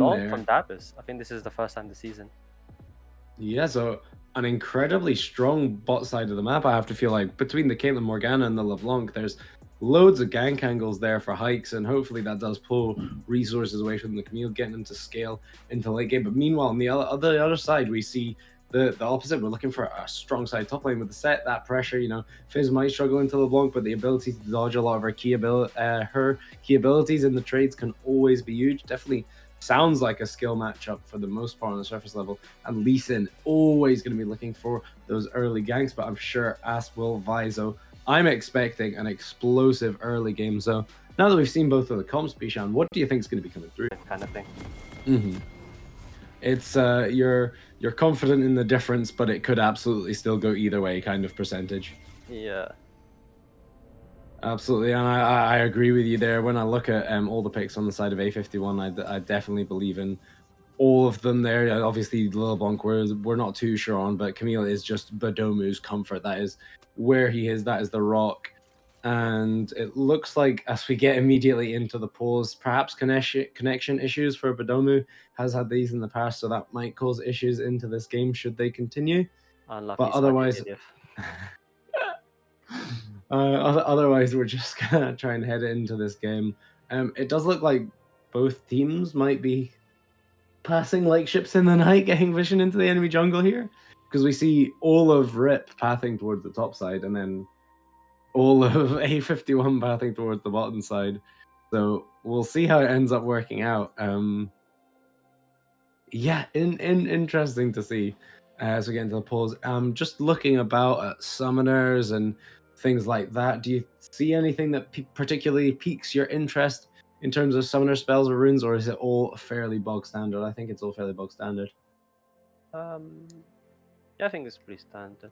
long there. from Davis. I think this is the first time this season. Yeah, so an incredibly strong bot side of the map, I have to feel like. Between the Caitlyn Morgana and the LeBlanc, there's loads of gank angles there for hikes, and hopefully that does pull resources away from the Camille, getting them to scale into late game. But meanwhile, on the other side, we see the opposite. We're looking for a strong side top lane with the set, that pressure. You know, Fizz might struggle into LeBlanc, but the ability to dodge a lot of her key abilities in the trades can always be huge. Definitely sounds like a skill matchup for the most part on the surface level. And Lee Sin always going to be looking for those early ganks, but I'm sure as will Vizo. I'm expecting an explosive early game. So now that we've seen both of the comps, Bishan, what do you think is going to be coming through? Kind of thing. It's you're confident in the difference, but it could absolutely still go either way kind of percentage. Yeah. Absolutely, and I agree with you there. When I look at all the picks on the side of A51, I definitely believe in all of them there. Obviously, LeBlanc we're not too sure on, but Camille is just Badomu's comfort. That is where he is. That is the rock. And it looks like as we get immediately into the pause, perhaps connection issues for Badomu has had these in the past, so that might cause issues into this game should they continue. Unlucky. But otherwise, otherwise we're just gonna try and head into this game. It does look like both teams might be passing like ships in the night, getting vision into the enemy jungle here, because we see all of RIP pathing towards the top side, and then all of A51 pathing towards the bottom side. So we'll see how it ends up working out. Yeah, interesting to see as we get into the pause. Just looking about at summoners and things like that. Do you see anything that particularly piques your interest in terms of summoner spells or runes, or is it all fairly bog standard? I think it's all fairly bog standard. Yeah, I think it's pretty standard.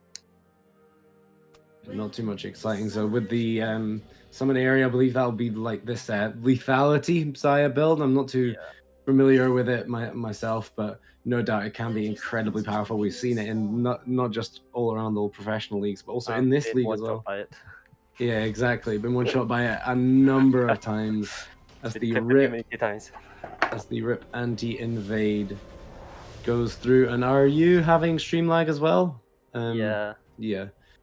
Not too much exciting. So with the summon area, I believe that'll be like this lethality Xayah build. I'm not too familiar with it myself, but no doubt it can be incredibly powerful. We've seen it in not just all around all professional leagues, but also in this league as well. Yeah, exactly. Been one shot by it a number of times. As the RIP anti-invade goes through. And are you having stream lag as well? Yeah.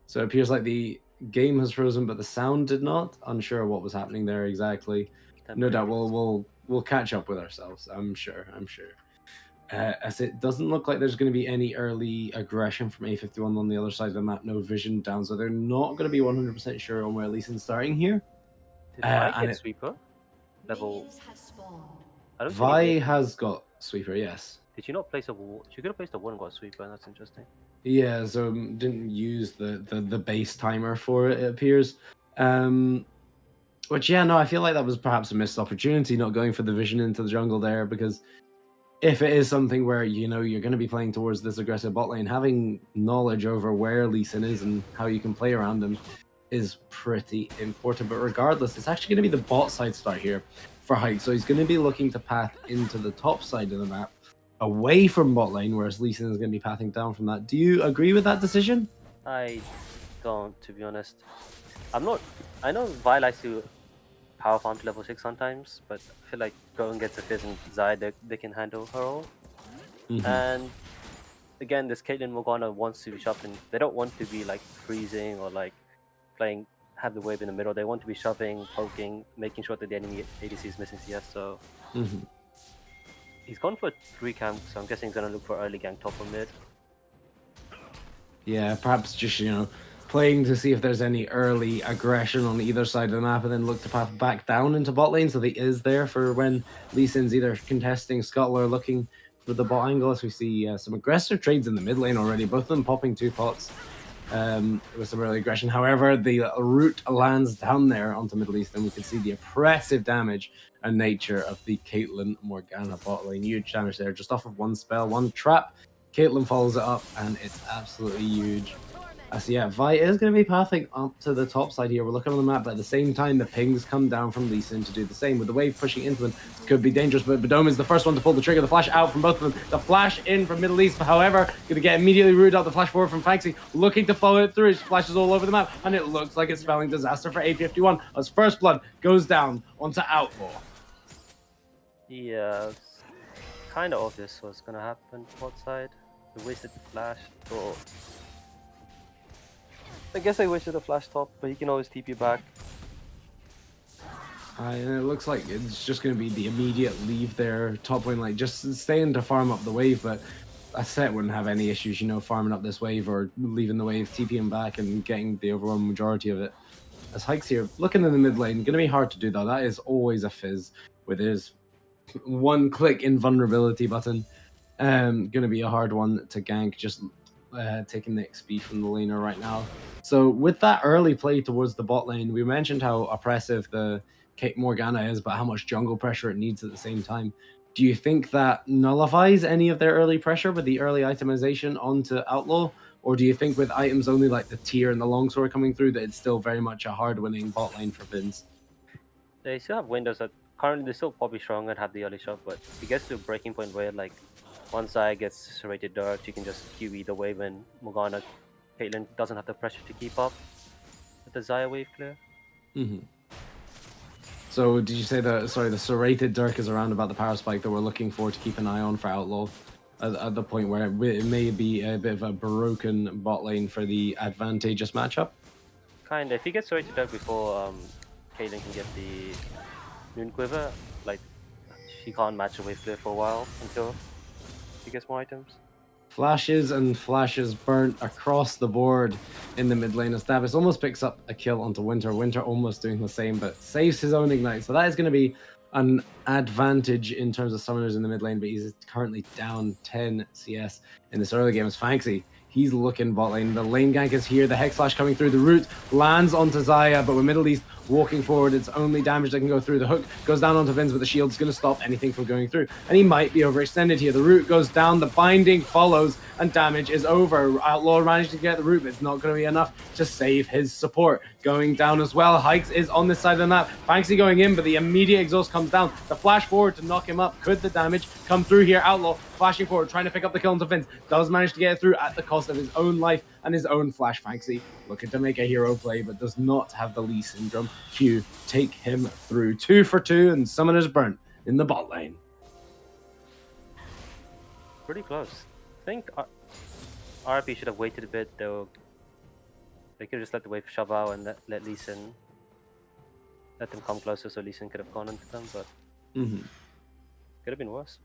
So it appears like the game has frozen, but the sound did not. Unsure what was happening there exactly. No doubt we'll catch up with ourselves. I'm sure. As it doesn't look like there's going to be any early aggression from A51 on the other side of the map. No vision down, so they're not going to be 100% sure on where Lee Sin's starting here. Did I get sweeper? Level. Vi has got sweeper, yes. Did you not place a wall? She could have placed a wall and got sweeper. That's interesting. Yeah, so didn't use the base timer for it appears. Which, yeah, no, I feel like that was perhaps a missed opportunity, not going for the vision into the jungle there, because if it is something where, you know, you're going to be playing towards this aggressive bot lane, having knowledge over where Lee Sin is and how you can play around him is pretty important. But regardless, it's actually going to be the bot side start here for Hike. So he's going to be looking to path into the top side of the map, away from bot lane, whereas Lee Sin is going to be pathing down from that. Do you agree with that decision? I don't, to be honest. I'm not. I know Vi likes to power farm to level 6 sometimes, but I feel like going against the Fizz and Xayah, they can handle her all. And again, this Caitlyn Morgana wants to be shoving. They don't want to be like freezing or like playing, have the wave in the middle. They want to be shoving, poking, making sure that the enemy ADC is missing CS. So he's gone for 3 camp, so I'm guessing he's gonna look for early gank top or mid. Yeah, perhaps just, you know, playing to see if there's any early aggression on either side of the map, and then look to path back down into bot lane so that he is there for when Lee Sin's either contesting Scuttle or looking for the bot angle. As we see some aggressive trades in the mid lane already, both of them popping 2 pots with some early aggression. However, the root lands down there onto Middle East, and we can see the oppressive damage and nature of the Caitlyn Morgana bot lane. Huge damage there, just off of 1 spell, 1 trap. Caitlyn follows it up, and it's absolutely huge. So yeah, Vi is going to be pathing up to the top side here. We're looking on the map, but at the same time, the pings come down from Lee Sin to do the same. With the wave pushing into them, could be dangerous, but Badome is the first one to pull the trigger. The flash out from both of them. The flash in from Middle East, however, going to get immediately rooted out. The flash forward from Fanxi, looking to follow it through. His flashes all over the map, and it looks like it's spelling disaster for A51 as First Blood goes down onto Outlaw. Yeah, kind of obvious what's gonna happen bot side. They wasted the flash, so I guess I wasted the flash top, but he can always TP back. And it looks like it's just going to be the immediate leave there, top lane, like just staying to farm up the wave, but a set wouldn't have any issues, you know, farming up this wave or leaving the wave, TPing back and getting the overwhelming majority of it. As Hike's here, looking in the mid lane, going to be hard to do though. That is always a fizz with his one-click invulnerability button. Going to be a hard one to gank, just taking the XP from the laner right now. So with that early play towards the bot lane, we mentioned how oppressive the Kate Morgana is, but how much jungle pressure it needs at the same time. Do you think that nullifies any of their early pressure with the early itemization onto Outlaw? Or do you think with items only like the tier and the longsword coming through that it's still very much a hard winning bot lane for Vince? They still have windows that currently they're still probably strong and have the early shot, but it gets to a breaking point where like once Zaya gets serrated dirt, you can just QE the wave and Morgana, Caitlyn doesn't have the pressure to keep up with the Zaya wave clear. Mm-hmm. So did you say the serrated Dirk is around about the power spike that we're looking for to keep an eye on for Outlaw at the point where it may be a bit of a broken bot lane for the advantageous matchup? Kinda. If he gets serrated dirt before Caitlyn can get the Moon Quiver, like she can't match the wave clear for a while until he gets more items. Flashes and flashes burnt across the board in the mid lane. Estabis almost picks up a kill onto Winter. Winter almost doing the same, but saves his own ignite. So that is going to be an advantage in terms of summoners in the mid lane, but he's currently down 10 CS in this early game as Fanxy. He's looking bot lane. The lane gank is here. The Hex Flash coming through. The root lands onto Zaya, but with Middle East walking forward, it's only damage that can go through. The hook goes down onto Vince, but the shield's going to stop anything from going through. And he might be overextended here. The root goes down. The binding follows, and damage is over. Outlaw managed to get the root, but it's not going to be enough to save his support. Going down as well. Hikes is on this side of the map. Fanxy going in, but the immediate exhaust comes down. The flash forward to knock him up. Could the damage come through here? Outlaw flashing forward, trying to pick up the kill onto Vince. Does manage to get it through at the cost of his own life and his own flash. Fanxy looking to make a hero play, but does not have the Lee syndrome. Q take him through. 2 for 2, and Summoner's burnt in the bot lane. Pretty close. I think RP should have waited a bit though. They could have just let the wave shove out and let Lee Sin, let them come closer so Lee Sin could have gone into them, but could have been worse.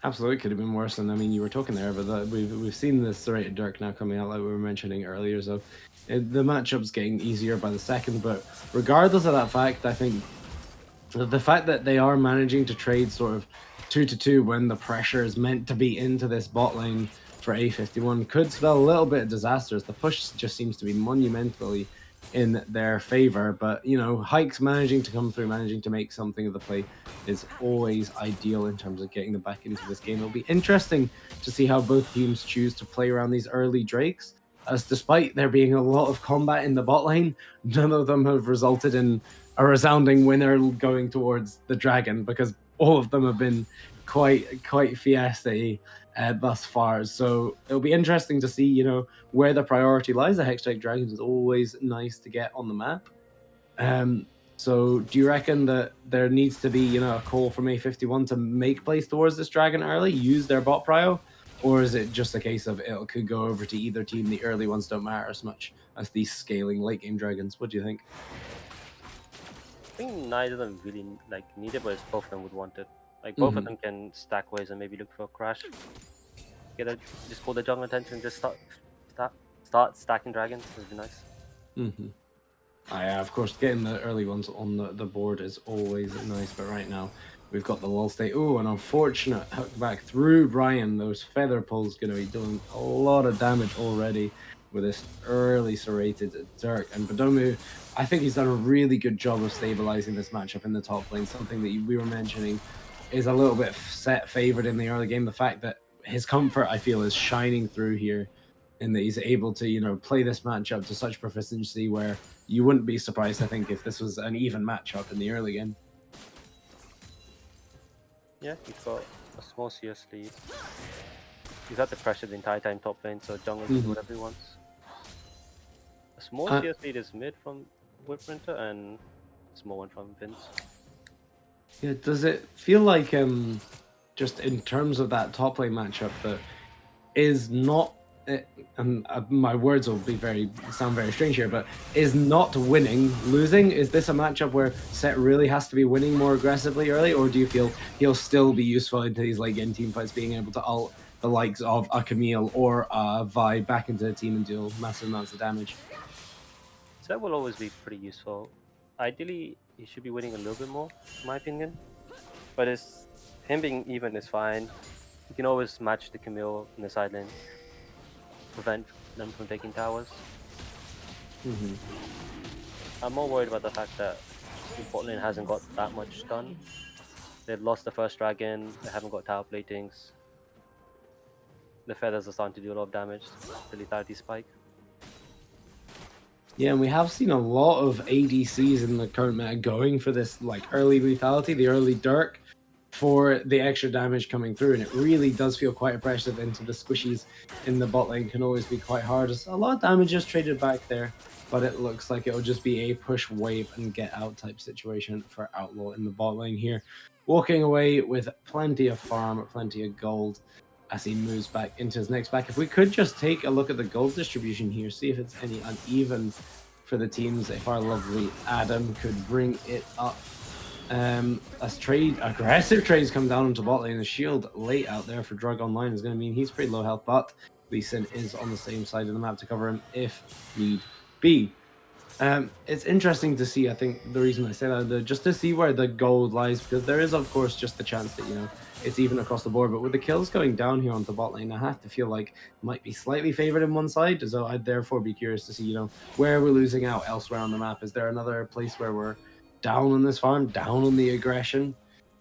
Absolutely could have been worse. And I mean, you were talking there, but we've seen this serrated Dirk now coming out like we were mentioning earlier. So the matchup's getting easier by the second. But regardless of that fact, I think the fact that they are managing to trade sort of 2-2 when the pressure is meant to be into this bot lane for A51 could spell a little bit of disaster, as the push just seems to be monumentally in their favor. But you know, Hikes managing to come through, managing to make something of the play is always ideal in terms of getting them back into this game. It'll be interesting to see how both teams choose to play around these early Drakes, as despite there being a lot of combat in the bot lane, none of them have resulted in a resounding winner going towards the dragon, because all of them have been quite fiesta-y thus far. So it'll be interesting to see, you know, where the priority lies. The Hextech Dragons is always nice to get on the map. So do you reckon that there needs to be, you know, a call from A51 to make plays towards this dragon early, use their bot prio? Or is it just a case of it could go over to either team? The early ones don't matter as much as these scaling late game dragons. What do you think? I think neither of them really need it, but both of them would want it. Like both of them can stack waves and maybe look for a crash. Just call the jungle attention and just start stacking dragons. Would be nice. Yeah, of course, getting the early ones on the board is always nice, but right now we've got the wall state. Oh, an unfortunate hook back through Brian. Those feather pulls going to be doing a lot of damage already with this early serrated Dirk. And Badomu, I think he's done a really good job of stabilizing this matchup in the top lane. Something that we were mentioning is a little bit set favored in the early game. The fact that his comfort, I feel, is shining through here, and that he's able to, you know, play this matchup to such proficiency where you wouldn't be surprised, I think, if this was an even matchup in the early game. Yeah, he's got a small CS lead. He's had the pressure the entire time top lane, so jungle can do whatever he wants. A small CS lead is mid from Whiprinter and a small one from Vince. Yeah, does it feel like just in terms of that top lane matchup that is not, and my words will be sound very strange here, but is not winning, losing? Is this a matchup where Set really has to be winning more aggressively early, or do you feel he'll still be useful into these late game team fights, being able to ult the likes of a Camille or a Vi back into the team and deal massive amounts of damage? So that will always be pretty useful. Ideally, he should be winning a little bit more, in my opinion. But it's him being even is fine. You can always match the Camille in the side lane, prevent them from taking towers. Mm-hmm. I'm more worried about the fact that the bot lane hasn't got that much done. They've lost the first dragon, they haven't got tower platings. The feathers are starting to do a lot of damage, the lethality spike. Yeah, and we have seen a lot of ADCs in the current meta going for this like early lethality, the early Dirk, for the extra damage coming through, and it really does feel quite oppressive into the squishies in the bot lane. Can always be quite hard. There's a lot of damage is traded back there, but it looks like it'll just be a push wave and get out type situation for Outlaw in the bot lane here. Walking away with plenty of farm, plenty of gold as he moves back into his next back. If we could just take a look at the gold distribution here, see if it's any uneven for the teams, if our lovely Adam could bring it up. As aggressive trades come down into bot lane, the shield late out there for Drug Online is going to mean he's pretty low health, but Lee Sin is on the same side of the map to cover him if need be. It's interesting to see, I think the reason I say that, just to see where the gold lies, because there is of course just the chance that, you know, it's even across the board, but with the kills going down here onto bot lane, I have to feel like it might be slightly favored in one side, so I'd therefore be curious to see, you know, where we're losing out elsewhere on the map. Is there another place where we're down on this farm, down on the aggression,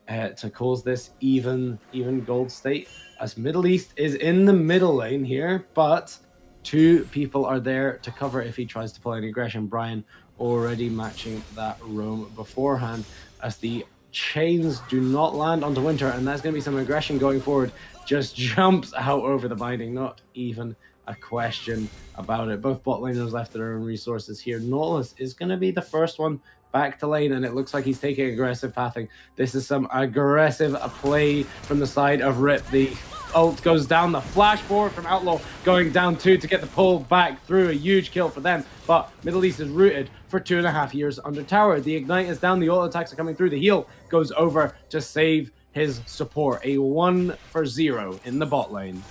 to cause this even gold state? As Middle East is in the middle lane here, but two people are there to cover if he tries to pull any aggression. Brian already matching that roam beforehand, as the chains do not land onto Winter, and that's going to be some aggression going forward. Just jumps out over the binding, not even a question about it. Both bot laners left their own resources here. Nautilus is going to be the first one back to lane, and it looks like he's taking aggressive pathing. This is some aggressive play from the side of Rip. The ult goes down, the flash forward from Outlaw going down 2 to get the pull back through. A huge kill for them, but Middle East is rooted for 2.5 years under tower. The ignite is down, the auto attacks are coming through, the heal goes over to save his support. A 1-for-0 in the bot lane.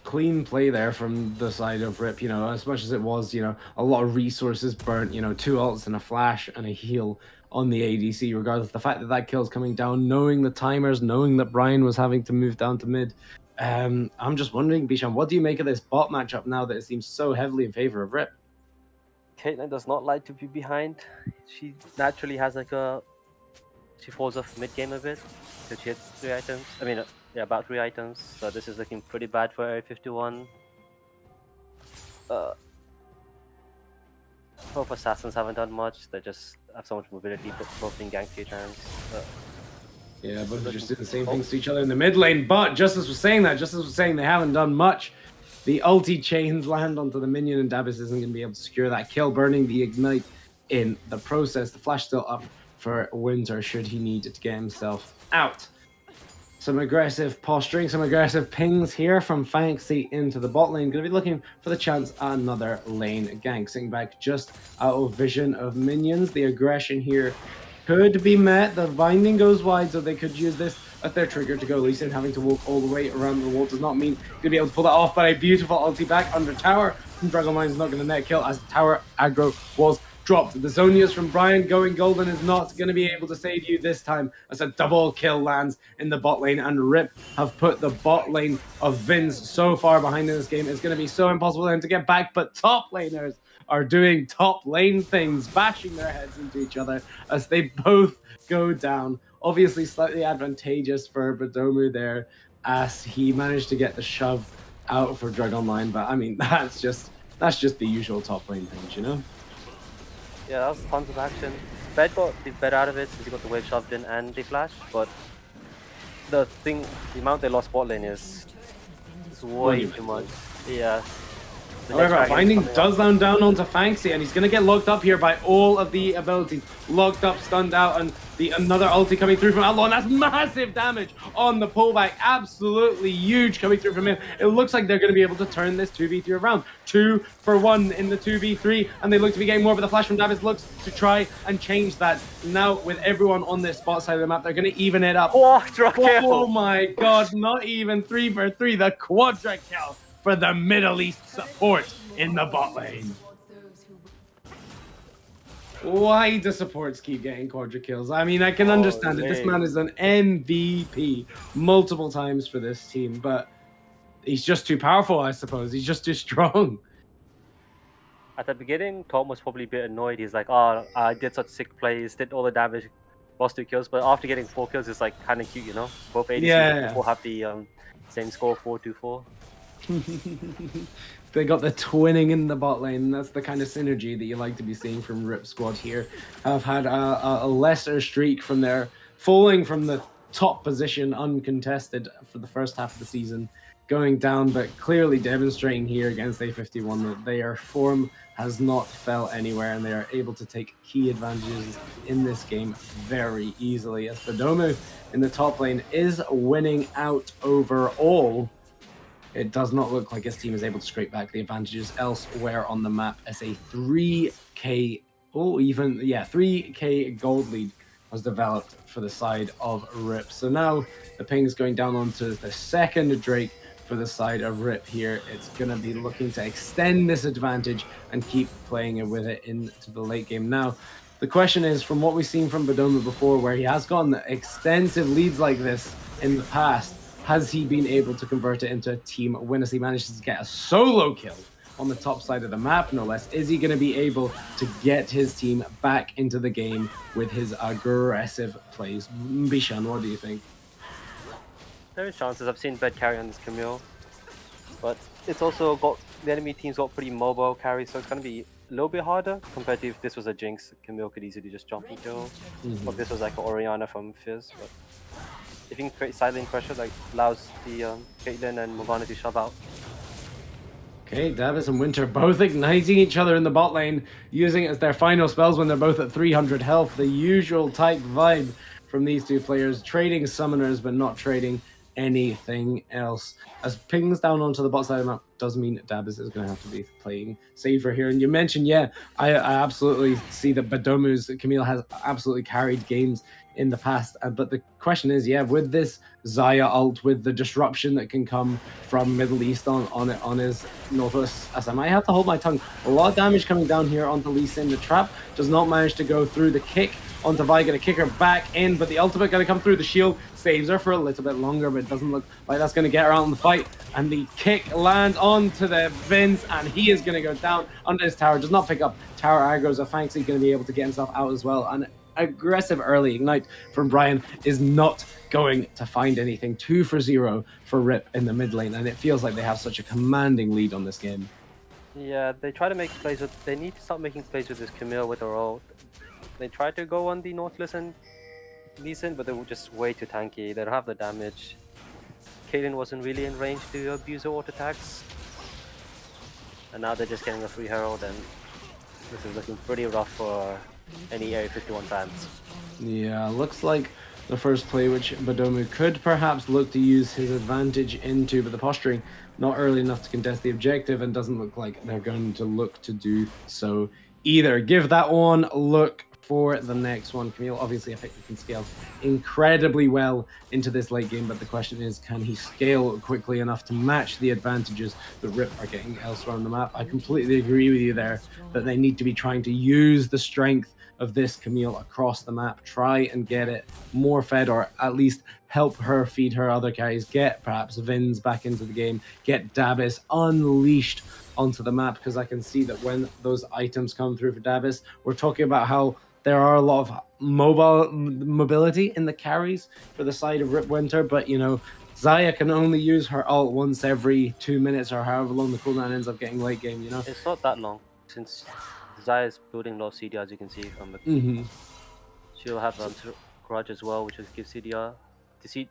Clean play there from the side of Rip, you know, as much as it was, you know, a lot of resources burnt, you know, 2 ults and a flash and a heal on the ADC, regardless. The fact that that kill's coming down, knowing the timers, knowing that Brian was having to move down to mid. I'm just wondering, Bishan, what do you make of this bot matchup now that it seems so heavily in favor of Rip? Caitlyn does not like to be behind. She naturally has like she falls off mid game a bit because she hits 3 items. I mean, yeah, about 3 items. So this is looking pretty bad for Area 51. Both assassins haven't done much. They just have so much mobility, but both being ganked a few times. Yeah, but they're just doing the same things to each other in the mid lane. But Justice was saying they haven't done much. The ulti chains land onto the minion, and Dabis isn't going to be able to secure that kill, burning the ignite in the process. The flash still up for Winter should he need to get himself out. Some aggressive posturing, some aggressive pings here from Fanxy into the bot lane. Going to be looking for the chance at another lane gank. Sitting back just out of vision of minions. The aggression here could be met. The binding goes wide, so they could use this as their trigger to go. Lee Sin having to walk all the way around the wall does not mean he's going to be able to pull that off, but a beautiful ulti back under tower from Dragonline is not going to net kill as the tower aggro was dropped. The Zonias from Brian going golden is not going to be able to save you this time, as a double kill lands in the bot lane, and Rip have put the bot lane of Vince so far behind in this game. It's going to be so impossible for them to get back, but top laners are doing top lane things, bashing their heads into each other as they both go down. Obviously slightly advantageous for Badomu there, as he managed to get the shove out for Drug Online, but I mean, that's just the usual top lane things, you know? Yeah, that was tons of action. Bed got the bed out of it since he got the wave shoved in and the flash, but the amount they lost bot lane is way too much. Yeah. The next However, dragon's Binding coming up. does land down onto Fanxi, and he's going to get locked up here by all of the abilities. Locked up, stunned out, and another ulti coming through from Outlaw, and that's massive damage on the pullback. Absolutely huge coming through from him. It looks like they're going to be able to turn this 2v3 around. 2 for 1 in the 2v3, and they look to be getting more, but the flash from Davis looks to try and change that. Now, with everyone on this spot side of the map, they're going to even it up. Quadra kill! Oh my god, not even 3 for 3, the quadra kill for the Middle East support in the bot lane. Why do supports keep getting quadra kills? I mean, I can understand it. This man is an MVP multiple times for this team, but he's just too powerful, I suppose. He's just too strong. At the beginning, Tom was probably a bit annoyed. He's like, oh, I did such sick plays, did all the damage, lost 2 kills. But after getting 4 kills, it's like kind of cute, you know? Both ADCs Yeah. will have the same score, 4-2-4. They got the twinning in the bot lane. That's the kind of synergy that you like to be seeing from RIPSQUAD here. Have had a lesser streak from their falling from the top position uncontested for the first half of the season, going down, but clearly demonstrating here against A51 that their form has not fell anywhere, and they are able to take key advantages in this game very easily, as Badomu in the top lane is winning out overall. It does not look like his team is able to scrape back the advantages elsewhere on the map, as a 3k, 3k gold lead was developed for the side of RIP. So now the ping is going down onto the second Drake for the side of RIP here. It's going to be looking to extend this advantage and keep playing with it into the late game. Now, the question is, from what we've seen from Badomu before, where he has gotten extensive leads like this in the past, has he been able to convert it into a team win as he manages to get a solo kill on the top side of the map, no less? Is he going to be able to get his team back into the game with his aggressive plays? Bishan, what do you think? There is chances. I've seen Bed carry on this Camille, but it's also got the enemy team's got pretty mobile carry, so it's going to be a little bit harder compared to if this was a Jinx. Camille could easily just jump and kill. Or if this was like an Oriana from Fizz. But if you can create silent pressure, like allows the Caitlyn and Morgana to shove out. Okay, Davis and Winter both igniting each other in the bot lane, using it as their final spells when they're both at 300 health. The usual type vibe from these two players, trading summoners but not trading anything else. As pings down onto the bot side of the map does mean Davis is going to have to be playing safer here. And you mentioned, yeah, I absolutely see that Badomu's Camille has absolutely carried games in the past, but the question is, yeah, with this Xayah ult, with the disruption that can come from Middle East on his Northwest SM, I have to hold my tongue. A lot of damage coming down here onto Lee Sin. The trap does not manage to go through. The kick onto Vi, gonna kick her back in, but the ultimate gonna come through. The shield saves her for a little bit longer, but it doesn't look like that's gonna get her out in the fight. And the kick lands onto the Vince, and he is gonna go down under his tower. Does not pick up tower aggros. Fanxi gonna be able to get himself out as well. And aggressive early ignite from Brian is not going to find anything. 2 for 0 for RIP in the mid lane, and it feels like they have such a commanding lead on this game. Yeah, they try to make plays with. They need to start making plays with this Camille with her ult. They tried to go on the Nautilus and Lee Sin, but they were just way too tanky. They don't have the damage. Caitlyn wasn't really in range to abuse her auto attacks. And now they're just getting a free Herald, and this is looking pretty rough for any Area 51 fans. Yeah, looks like the first play which Badomu could perhaps look to use his advantage into, but the posturing not early enough to contest the objective, and doesn't look like they're going to look to do so either. Give that one a look for the next one. Camille, obviously, I think he can scale incredibly well into this late game, but the question is, can he scale quickly enough to match the advantages that RIP are getting elsewhere on the map? I completely agree with you there, that they need to be trying to use the strength of this Camille across the map, try and get it more fed, or at least help her feed her other carries, get perhaps Vins back into the game, get Davis unleashed onto the map, because I can see that when those items come through for Davis, we're talking about how there are a lot of mobility in the carries for the side of RIP Winter, but you know, Xayah can only use her ult once every 2 minutes, or however long the cooldown ends up getting late game, you know? It's not that long, since Xayah is building a lot of CDR, as you can see from the... She'll have Grudge as well, which will give CDR. To see,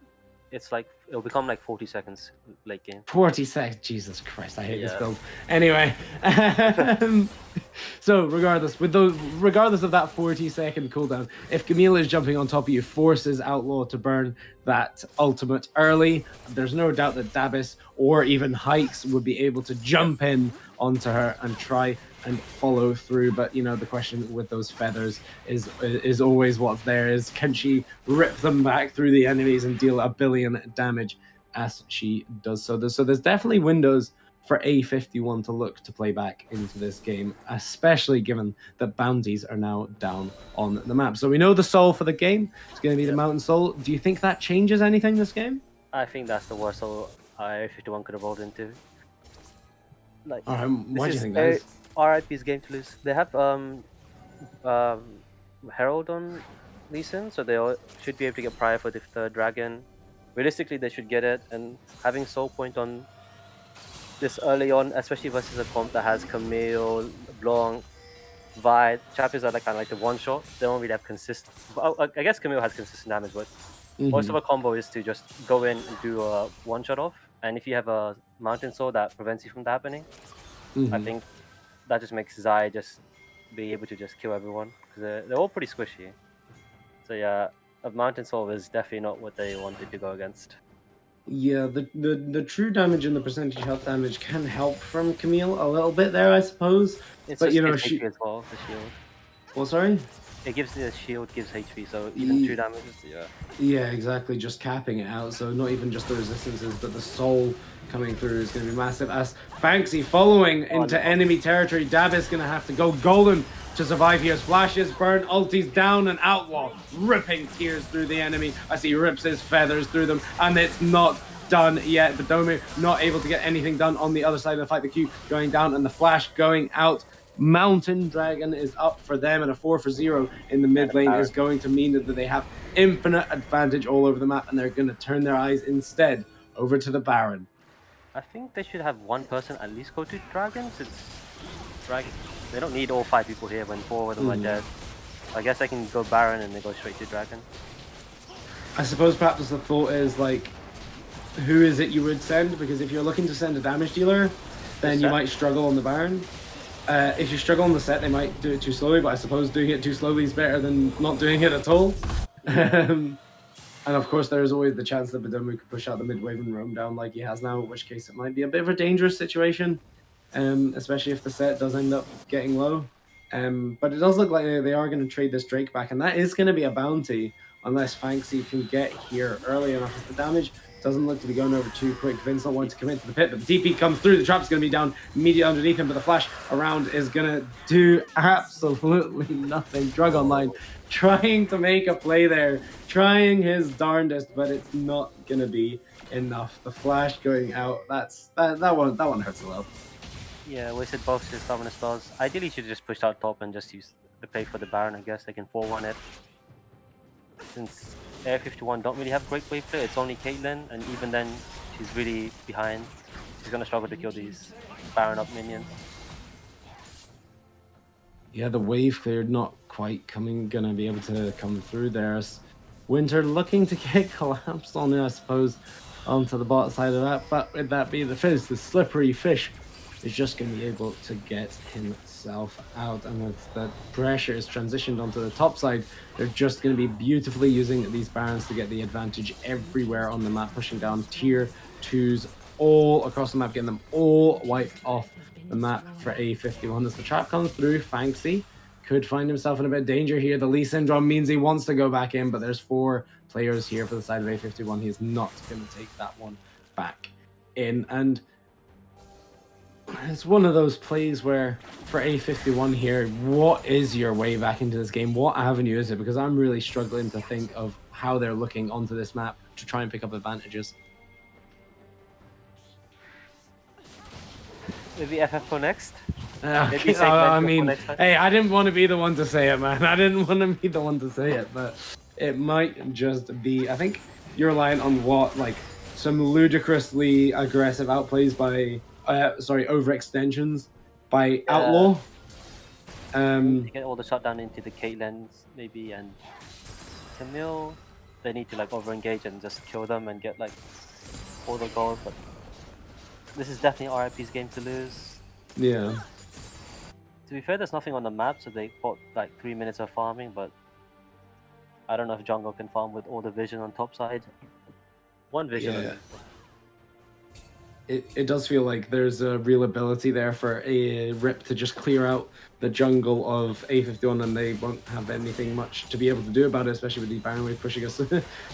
it's like it'll become like 40 seconds late game. 40 seconds. Jesus Christ, I hate this Yeah. build. Anyway, so regardless of that 40-second cooldown, if Camille is jumping on top of you, forces Outlaw to burn that ultimate early. There's no doubt that Dabis or even Hikes would be able to jump in onto her and try and follow through. But you know, the question with those feathers is always what's there: is can she rip them back through the enemies and deal a billion damage as she does so? There's definitely windows for A51 to look to play back into this game, especially given that bounties are now down on the map. So we know the soul for the game is going to be the Mountain Soul. Do you think that changes anything this game? I think that's the worst soul A51 could have rolled into. Like, why do you think that is? RIP's game to lose. They have Herald on Lee Sin, so they should be able to get prior for the third dragon. Realistically, they should get it, and having Soul Point on this early on, especially versus a comp that has Camille, Blanc, Vi, champions are like kind of like the one shot. They don't really have consistent. I guess Camille has consistent damage, but most of a combo is to just go in and do a one shot off. And if you have a Mountain Soul that prevents you from that happening, I think that just makes Zai just be able to just kill everyone because they're all pretty squishy. So yeah, a Mountain Soul is definitely not what they wanted to go against. Yeah, the true damage and the percentage health damage can help from Camille a little bit there, I suppose. It's but just you know, HP as well, the shield. Well, sorry? It gives the shield gives HP, so even true damage is Yeah, exactly. Just capping it out. So not even just the resistances, but the soul coming through is going to be massive. As Fanxy following into enemy territory, Dabis going to have to go golden to survive here. Flashes, burn, ultis down, and Outlaw ripping tears through the enemy as he rips his feathers through them, and it's not done yet. Bedomu not able to get anything done on the other side of the fight. The Q going down and the flash going out. Mountain Dragon is up for them, and a 4-for-0 in the mid lane is going to mean that they have infinite advantage all over the map, and they're going to turn their eyes instead over to the Baron. I think they should have one person at least go to Dragon, since Dragon, they don't need all 5 people here when 4 of them are dead. I guess I can go Baron and then go straight to Dragon. I suppose perhaps the thought is, like, who is it you would send? Because if you're looking to send a damage dealer, then you might struggle on the Baron. If you struggle on the set, they might do it too slowly, but I suppose doing it too slowly is better than not doing it at all. And of course, there is always the chance that Bedomu could push out the mid-wave and roam down like he has now, in which case it might be a bit of a dangerous situation, especially if the set does end up getting low. But it does look like they are going to trade this Drake back, and that is going to be a bounty, unless Fanxy can get here early enough. As the damage doesn't look to be going over too quick. Vince not wanting to commit to the pit, but the TP comes through. The trap's going to be down immediately underneath him, but the flash around is going to do absolutely nothing. Drug Online trying to make a play there, trying his darndest, but it's not going to be enough. The flash going out, that one hurts a lot. Yeah, wasted both his summoner spells. Ideally, he should just push out top and just use the play for the Baron. I guess they can 4-1 it. Since A51 don't really have great wave play, it's only Caitlyn, and even then, she's really behind. She's gonna struggle to kill these Baron up minions. Yeah, the wave cleared, not quite gonna be able to come through there. Winter looking to get collapsed on it, I suppose, onto the bot side of that. But with that being the Fizz, the slippery fish is just going to be able to get himself out. And as the pressure is transitioned onto the top side, they're just going to be beautifully using these Barons to get the advantage everywhere on the map, pushing down tier 2s all across the map, getting them all wiped off the map for A51. As the trap comes through, Fanxy could find himself in a bit of danger here. The Lee Syndrome means he wants to go back in, but there's 4 players here for the side of A51. He's not going to take that one back in. And it's one of those plays where, for A51 here, what is your way back into this game? What avenue is it? Because I'm really struggling to think of how they're looking onto this map to try and pick up advantages. Maybe FF4 next? I mean, hey, I didn't want to be the one to say it, man. I didn't want to be the one to say it, but it might just be. I think you're relying on what, like, some ludicrously aggressive outplays by, overextensions by Outlaw. You get all the shutdown into the Caitlyn's, maybe, and Camille. they need to like over-engage and just kill them and get like all the gold. But this is definitely RIP's game to lose. Yeah. To be fair, there's nothing on the map, so they bought like 3 minutes of farming, but I don't know if jungle can farm with all the vision on top side. One vision Yeah. only. It does feel like there's a real ability there for a Rip to just clear out the jungle of A51, and they won't have anything much to be able to do about it, especially with the Baron wave pushing us.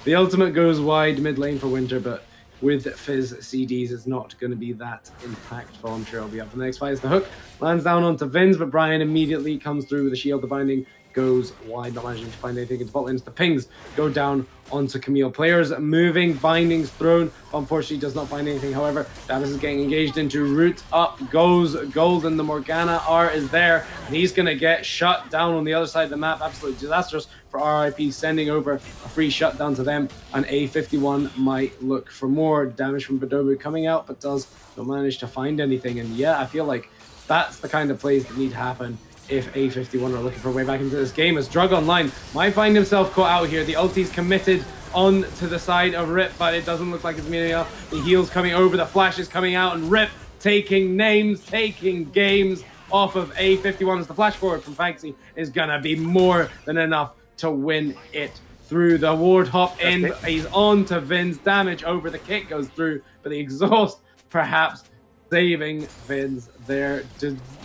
The ultimate goes wide mid lane for Winter, but with Fizz CDs, it's not going to be that impactful. I'm sure it'll be up for the next fight. As the hook lands down onto Vins, but Brian immediately comes through with a shield. The binding goes wide, not managing to find anything into bot lanes. The pings go down onto Camille. Players moving, bindings thrown. Unfortunately, does not find anything. However, Davis is getting engaged into root. Up goes Golden. The Morgana R is there, and he's going to get shut down on the other side of the map. Absolutely disastrous for RIP, sending over a free shutdown to them. And A51 might look for more damage from Badobu coming out, but does not manage to find anything. And yeah, I feel like that's the kind of plays that need to happen if A51 are looking for a way back into this game, as Drug Online might find himself caught out here. The ulti's committed on to the side of Rip, but it doesn't look like it's meaning enough. The heal's coming over, the flash is coming out, and Rip taking names, taking games off of A51 as the flash forward from Fanxy is gonna be more than enough to win it through. The ward hop in, he's on to Vin's, damage over, the kick goes through, but the exhaust perhaps saving Vin's there.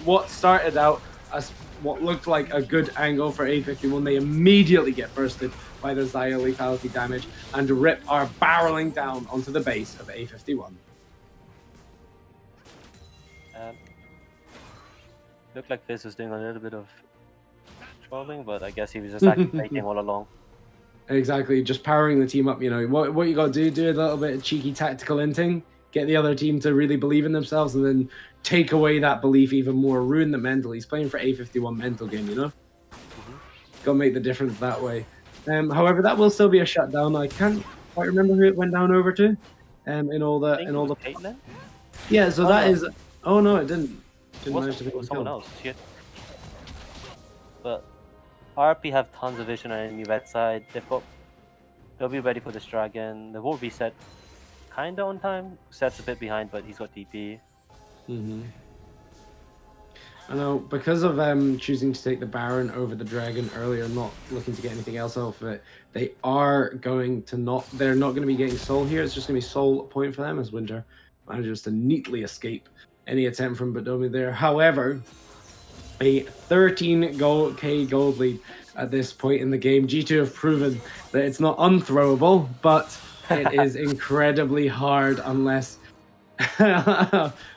What started out as what looked like a good angle for A51, they immediately get bursted by the Xayah lethality damage, and Rip are barreling down onto the base of A51. Looked like Fizz was doing a little bit of trolling, but I guess he was just actually faking all along. Exactly, just powering the team up. You know what you got to do a little bit of cheeky tactical inting, get the other team to really believe in themselves, and then take away that belief even more, ruin the mental. He's playing for A51 mental game, you know? Got to make the difference that way. However, that will still be a shutdown. I can't quite remember who it went down over to. In all the Caitlyn? Yeah, so that is. Oh no, it didn't. Didn't manage to It pick was someone kill. else. Shit. But RP have tons of vision on enemy red side. They'll be ready for this dragon. They will reset kinda on time. Set's a bit behind, but he's got TP. I know, because of choosing to take the Baron over the Dragon earlier, not looking to get anything else off of it, they are going to they're not going to be getting Soul here. It's just going to be Soul point for them as Winter manages to neatly escape any attempt from Badomi there. However, a 13k gold lead at this point in the game. G2 have proven that it's not unthrowable, but it is incredibly hard unless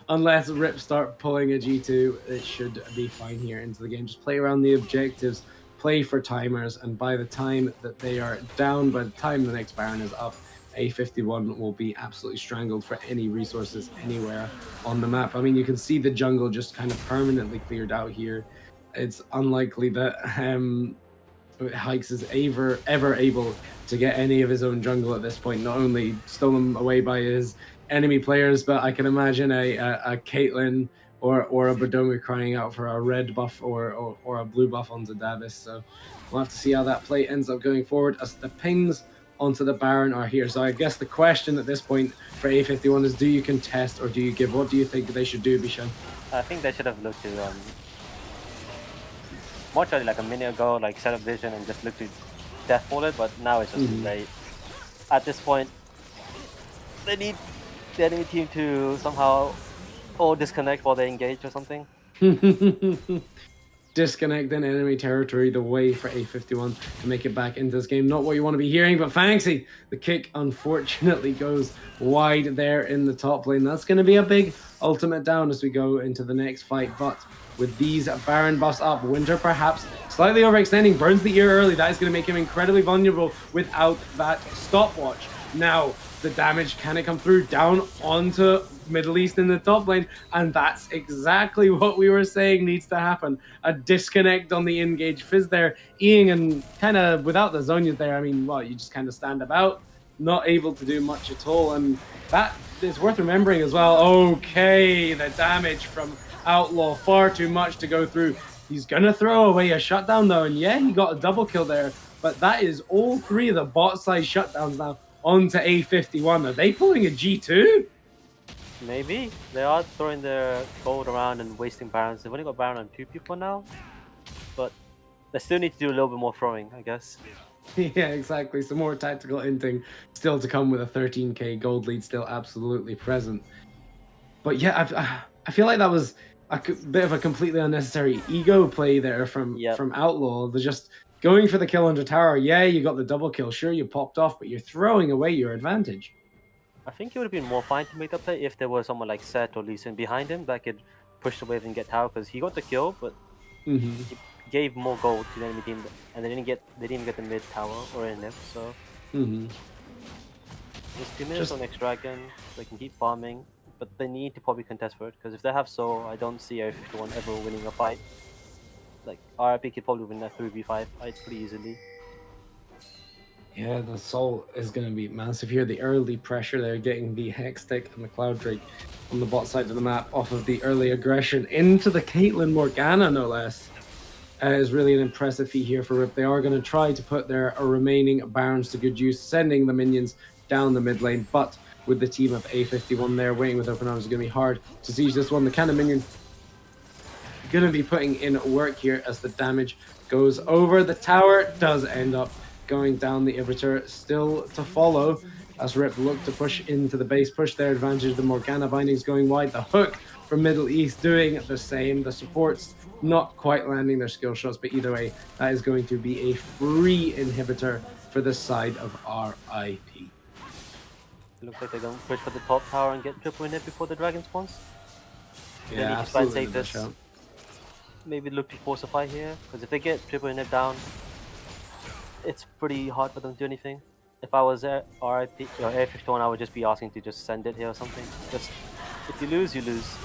unless Rip start pulling a G2. It should be fine here into the game. Just play around the objectives, play for timers, and by the time that they are down, by the time the next Baron is up, A51 will be absolutely strangled for any resources anywhere on the map. I mean, you can see the jungle just kind of permanently cleared out here. It's unlikely that Hikes is ever able to get any of his own jungle at this point. Not only stolen away by his enemy players, but I can imagine a Caitlyn or a Badomi crying out for a red buff or a blue buff onto Davis. So we'll have to see how that play ends up going forward as the pings onto the Baron are here. So I guess the question at this point for A51 is, do you contest or do you give? What do you think they should do, Bishan? I think they should have looked to much earlier, like a minute ago, like set up vision and just look to deathfall it, but now it's just too late. At this point, they need the enemy team to somehow all disconnect while they engage or something. Disconnect in enemy territory, the way for A51 to make it back into this game. Not what you want to be hearing, but Fanxy, the kick unfortunately goes wide there in the top lane. That's going to be a big ultimate down as we go into the next fight, but with these Baron buffs up, Winter perhaps slightly overextending, burns the ear early. That is going to make him incredibly vulnerable without that stopwatch. Now, the damage, can it come through down onto Middle East in the top lane? And that's exactly what we were saying needs to happen. A disconnect on the engage Fizz there. Eing, and kind of without the Zhonya's there, I mean, well, you just kind of stand about, not able to do much at all. And that is worth remembering as well. Okay, the damage from Outlaw, far too much to go through. He's going to throw away a shutdown though. And yeah, he got a double kill there but that is all three of the bot side shutdowns now onto A51. Are they pulling a G2? Maybe they are throwing their gold around and wasting barons. They've only got baron on 2 people now, but they still need to do a little bit more throwing, I guess. Yeah, exactly. Some more tactical inting still to come with a 13k gold lead still absolutely present. But yeah, I feel like that was a bit of a completely unnecessary ego play there from Outlaw. They're just going for the kill under tower. Yeah, you got the double kill. Sure, you popped off, but you're throwing away your advantage. I think it would have been more fine to make that play if there was someone like Set or Lee Sin behind him that could push the wave and get tower, because he got the kill, but he gave more gold to the enemy team, and they didn't even get the mid tower or an nip. So just 2 minutes on next dragon. They can keep farming, but they need to probably contest for it, because if they have Soul, I don't see Area 51 ever winning a fight. Like RIP could probably win that 3v5 fight pretty easily. Yeah, the Soul is going to be massive here. The early pressure there, getting the Hextech and the Cloud Drake on the bot side of the map off of the early aggression into the Caitlyn Morgana, no less, is really an impressive feat here for RIP. They are going to try to put their remaining Barons to good use, sending the minions down the mid lane, but with the team of A51 there waiting with open arms, it's going to be hard to siege this one. The cannon minion going to be putting in work here as the damage goes over. The tower does end up going down. The Ibiter still to follow as RIP look to push into the base, push their advantage. The Morgana bindings going wide. The hook from Middle East doing the same. The supports not quite landing their skill shots, but either way, that is going to be a free inhibitor for the side of RIP. It looks like they're going to push for the top tower and get triple in it before the dragon spawns. Yeah, they need to try and save this. Maybe look to force a fight here, because if they get triple in it down, it's pretty hard for them to do anything. If I was RIP or Air 51, I would just be asking to just send it here or something. Just if you lose, you lose.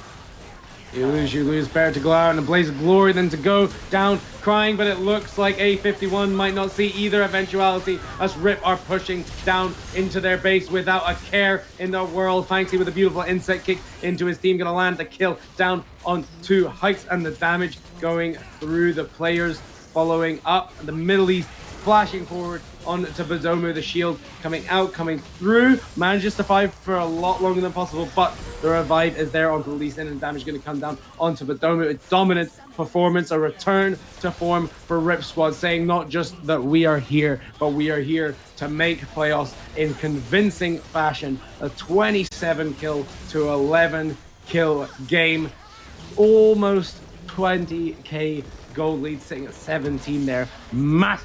You lose. Bear to go out in a blaze of glory, then to go down crying, but it looks like A51 might not see either eventuality as RIP are pushing down into their base without a care in the world. Fancy with a beautiful insect kick into his team, gonna land the kill down on 2 hikes, and the damage going through the players following up. The Middle East flashing forward onto Badomu, the shield coming out, coming through, manages to fight for a lot longer than possible, but the revive is there onto the Lee Sin, and damage going to come down onto Badomu. A dominant performance, a return to form for RIPSQUAD, saying not just that we are here, but we are here to make playoffs in convincing fashion. A 27 kill to 11 kill game, almost 20k gold lead, sitting at 17 there. Massive